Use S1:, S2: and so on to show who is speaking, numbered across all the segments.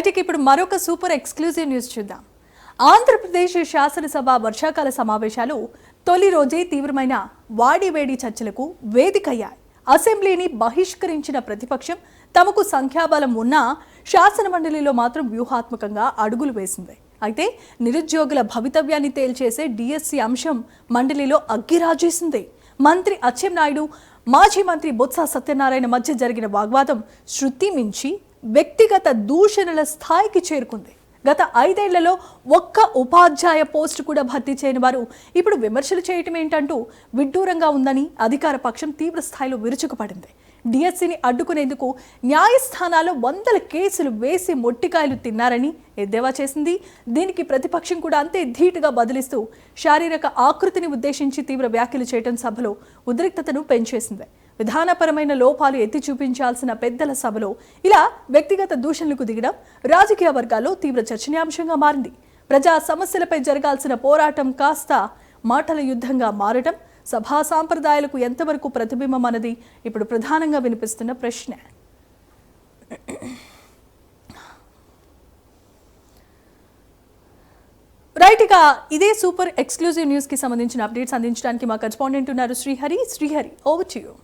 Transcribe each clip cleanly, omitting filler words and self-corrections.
S1: ఇక ఇప్పుడు మరొక సూపర్ ఎక్స్క్లూజివ్ న్యూస్ చూద్దాం. ఆంధ్రప్రదేశ్ శాసనసభ వర్షాకాల సమావేశాలు తొలి రోజే తీవ్రమైన వాడివేడి చర్చలకు వేదికయ్యాయి. అసెంబ్లీని బహిష్కరించిన ప్రతిపక్షం తమకు సంఖ్యాబలం ఉన్నా శాసనమండలిలో మాత్రం వ్యూహాత్మకంగా అడుగులు వేసింది. అయితే నిరుద్యోగుల భవితవ్యాన్ని తేల్చేసే డిఎస్సి అంశం మండలిలో అగ్గిరాజేసింది. మంత్రి అచ్చెన్నాయుడు, మాజీ మంత్రి బొత్స సత్యనారాయణ మధ్య జరిగిన వాగ్వాదం శృతి మించి వ్యక్తిగత దూషణల స్థాయికి చేరుకుంది. గత 5 ఏళ్లలో ఒక్క ఉపాధ్యాయ పోస్టు కూడా భర్తీ చేయని వారు ఇప్పుడు విమర్శలు చేయటం ఏంటంటూ విడ్డూరంగా ఉందని అధికార పక్షం తీవ్ర స్థాయిలో విరుచుకుపడింది. డిఎస్సిని అడ్డుకునేందుకు న్యాయస్థానాల్లో 100 కేసులు వేసి మొట్టికాయలు తిన్నారని ఎద్దేవా చేసింది. దీనికి ప్రతిపక్షం కూడా అంతే ధీటుగా బదిలిస్తూ శారీరక ఆకృతిని ఉద్దేశించి తీవ్ర వ్యాఖ్యలు చేయడం సభలో ఉద్రిక్తతను పెంచేసింది. విధానపరమైన లోపాలు ఎత్తి చూపించాల్సిన పెద్దల సభలో ఇలా వ్యక్తిగత దూషణలకు దిగడం రాజకీయ వర్గాల్లో తీవ్ర చర్చనీయాంశంగా మారింది. ప్రజా సమస్యలపై జరగాల్సిన పోరాటం కాస్త మాటల యుద్ధంగా మారడం సభా సాంప్రదాయాలకు ఎంతవరకు ప్రతిబింబం అన్నది ఇప్పుడు ప్రధానంగా వినిపిస్తున్న ప్రశ్న. రైట్, ఇక ఇదే సూపర్ ఎక్స్క్లూజివ్ న్యూస్ కి సంబంధించిన అప్డేట్స్ అందించడానికి మా కరెస్పాండెంట్ ఉన్నారు శ్రీహరి. Over to you.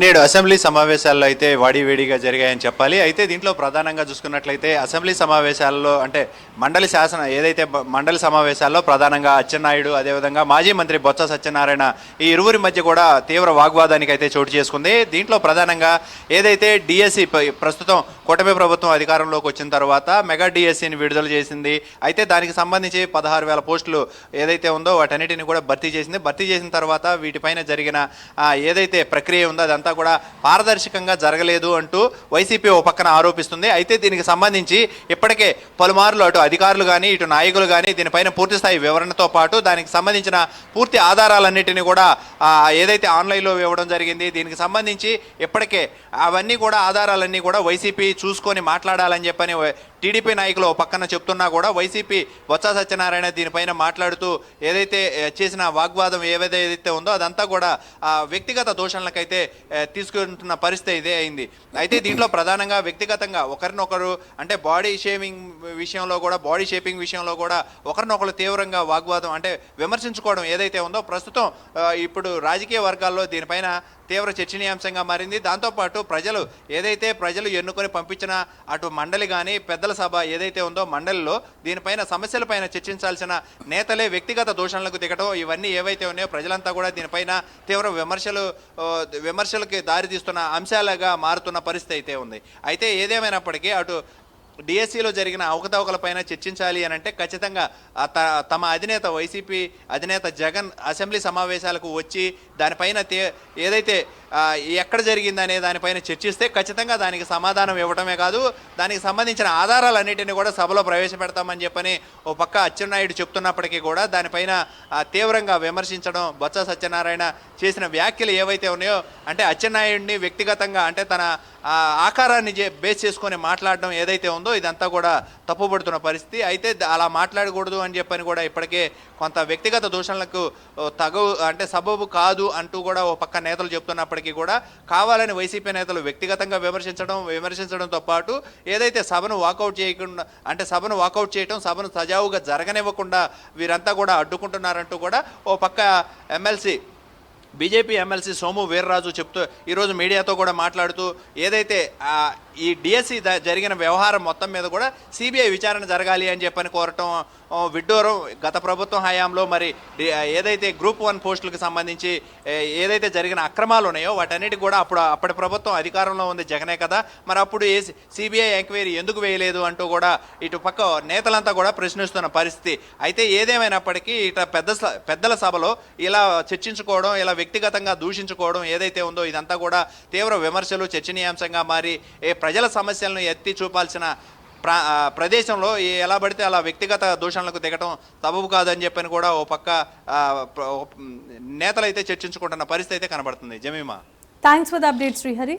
S2: నేడు అసెంబ్లీ సమావేశాల్లో అయితే వాడివేడిగా జరిగాయని చెప్పాలి. అయితే దీంట్లో ప్రధానంగా చూసుకున్నట్లయితే అసెంబ్లీ సమావేశాల్లో అంటే మండలి సమావేశాల్లో ప్రధానంగా అచ్చెన్నాయుడు, అదేవిధంగా మాజీ మంత్రి బొత్స సత్యనారాయణ ఈ ఇరువురి మధ్య కూడా తీవ్ర వాగ్వాదానికి అయితే చోటు చేసుకుంది. దీంట్లో ప్రధానంగా ఏదైతే డిఎస్సి ప్రస్తుతం కూటమి ప్రభుత్వం అధికారంలోకి వచ్చిన తర్వాత మెగా డిఎస్సిని విడుదల చేసింది. అయితే దానికి సంబంధించి 16,000 పోస్టులు ఏదైతే ఉందో వాటన్నిటిని కూడా భర్తీ చేసింది. భర్తీ చేసిన తర్వాత వీటిపైన జరిగిన ఏదైతే ప్రక్రియ ఉందో అదంతా కూడా పారదర్శకంగా జరగలేదు అంటూ వైసీపీ ఓ పక్కన ఆరోపిస్తుంది. అయితే దీనికి సంబంధించి ఇప్పటికే పలుమార్లు అటు అధికారులు కానీ ఇటు నాయకులు కానీ దీనిపైన పూర్తి స్థాయి వివరణతో పాటు దానికి సంబంధించిన పూర్తి ఆధారాలన్నింటినీ కూడా ఏదైతే ఆన్లైన్లో ఇవ్వడం జరిగింది. దీనికి సంబంధించి ఇప్పటికే అవన్నీ కూడా ఆధారాలన్నీ కూడా వైసీపీ చూసుకొని మాట్లాడాలని చెప్పని టీడీపీ నాయకులు పక్కన చెప్తున్నా కూడా వైసీపీ బొత్స సత్యనారాయణ దీనిపైన మాట్లాడుతూ ఏదైతే చేసిన వాగ్వాదం ఏదైతే ఉందో అదంతా కూడా వ్యక్తిగత దూషణలకైతే తీసుకుంటున్న పరిస్థితి ఇదే అయింది. అయితే దీంట్లో ప్రధానంగా వ్యక్తిగతంగా ఒకరినొకరు అంటే బాడీ షేపింగ్ విషయంలో కూడా ఒకరినొకరు తీవ్రంగా వాగ్వాదం అంటే విమర్శించుకోవడం ఏదైతే ఉందో ప్రస్తుతం ఇప్పుడు రాజకీయ వర్గాల్లో దీనిపైన తీవ్ర చర్చనీయాంశంగా మారింది. దాంతోపాటు ప్రజలు ఎన్నుకొని పంపించిన అటు మండలి కానీ పెద్దల సభ ఏదైతే ఉందో మండలిలో దీనిపైన సమస్యలపైన చర్చించాల్సిన నేతలే వ్యక్తిగత దూషణలకు దిగటం ఇవన్నీ ఏవైతే ఉన్నాయో ప్రజలంతా కూడా దీనిపైన తీవ్ర విమర్శలకి దారితీస్తున్న అంశాలుగా మారుతున్న పరిస్థితి అయితే ఉంది. అయితే ఏదేమైనప్పటికీ అటు డిఎస్సిలో జరిగిన అవకతవకలపైన చర్చించాలి అని అంటే ఖచ్చితంగా తమ అధినేత వైసీపీ అధినేత జగన్ అసెంబ్లీ సమావేశాలకు వచ్చి దానిపైన ఏదైతే ఎక్కడ జరిగిందనే దానిపైన చర్చిస్తే ఖచ్చితంగా దానికి సమాధానం ఇవ్వడమే కాదు దానికి సంబంధించిన ఆధారాలన్నింటినీ కూడా సభలో ప్రవేశపెడతామని చెప్పని ఓ పక్క అచ్చెన్నాయుడు చెప్తున్నప్పటికీ కూడా దానిపైన తీవ్రంగా విమర్శించడం బొత్స సత్యనారాయణ చేసిన వ్యాఖ్యలు ఏవైతే ఉన్నాయో అంటే అచ్చెన్నాయుడిని వ్యక్తిగతంగా అంటే తన ఆకారాన్ని బేస్ చేసుకొని మాట్లాడడం ఏదైతే ఉందో ఇదంతా కూడా తప్పుపడుతున్న పరిస్థితి. అయితే అలా మాట్లాడకూడదు అని చెప్పని కూడా ఇప్పటికే కొంత వ్యక్తిగత దూషణలకు సబబు కాదు అంటూ కూడా ఓ పక్క నేతలు చెప్తున్నప్పటికీ కూడా కావాలని వైసీపీ నేతలు వ్యక్తిగతంగా విమర్శించడంతో పాటు ఏదైతే సభను వాకౌట్ చేయడం సభను సజావుగా జరగనివ్వకుండా వీరంతా కూడా అడ్డుకుంటున్నారంటూ కూడా ఓ పక్క బీజేపీ ఎమ్మెల్సీ సోము వీర్రాజు చెప్తూ ఈరోజు మీడియాతో కూడా మాట్లాడుతూ ఏదైతే ఈ డిఎస్సి జరిగిన వ్యవహారం మొత్తం మీద కూడా సిబిఐ విచారణ జరగాలి అని చెప్పని కోరటం విడ్డూరం. గత ప్రభుత్వం హయాంలో మరి ఏదైతే గ్రూప్ 1 పోస్టులకు సంబంధించి ఏదైతే జరిగిన అక్రమాలు ఉన్నాయో వాటన్నిటికి కూడా అప్పటి ప్రభుత్వం అధికారంలో ఉంది జగనే కదా, మరి అప్పుడు సిబిఐ ఎంక్వైరీ ఎందుకు వేయలేదు అంటూ కూడా ఇటు పక్క నేతలంతా కూడా ప్రశ్నిస్తున్న పరిస్థితి. అయితే ఏదేమైనప్పటికీ ఇట పెద్దల సభలో ఇలా చర్చించుకోవడం ఇలా వ్యక్తిగతంగా దూషించుకోవడం ఏదైతే ఉందో ఇదంతా కూడా తీవ్ర విమర్శలు చర్చనీయాంశంగా మారి ప్రజల సమస్యలను ఎత్తి చూపాల్సిన ప్రదేశంలో ఎలా పడితే అలా వ్యక్తిగత దూషణలకు దిగటం సబబు కాదని చెప్పని కూడా ఓ పక్క నేతలైతే చర్చించుకుంటున్న పరిస్థితి అయితే కనబడుతుంది. Jemimah,
S1: thanks for the update Srihari.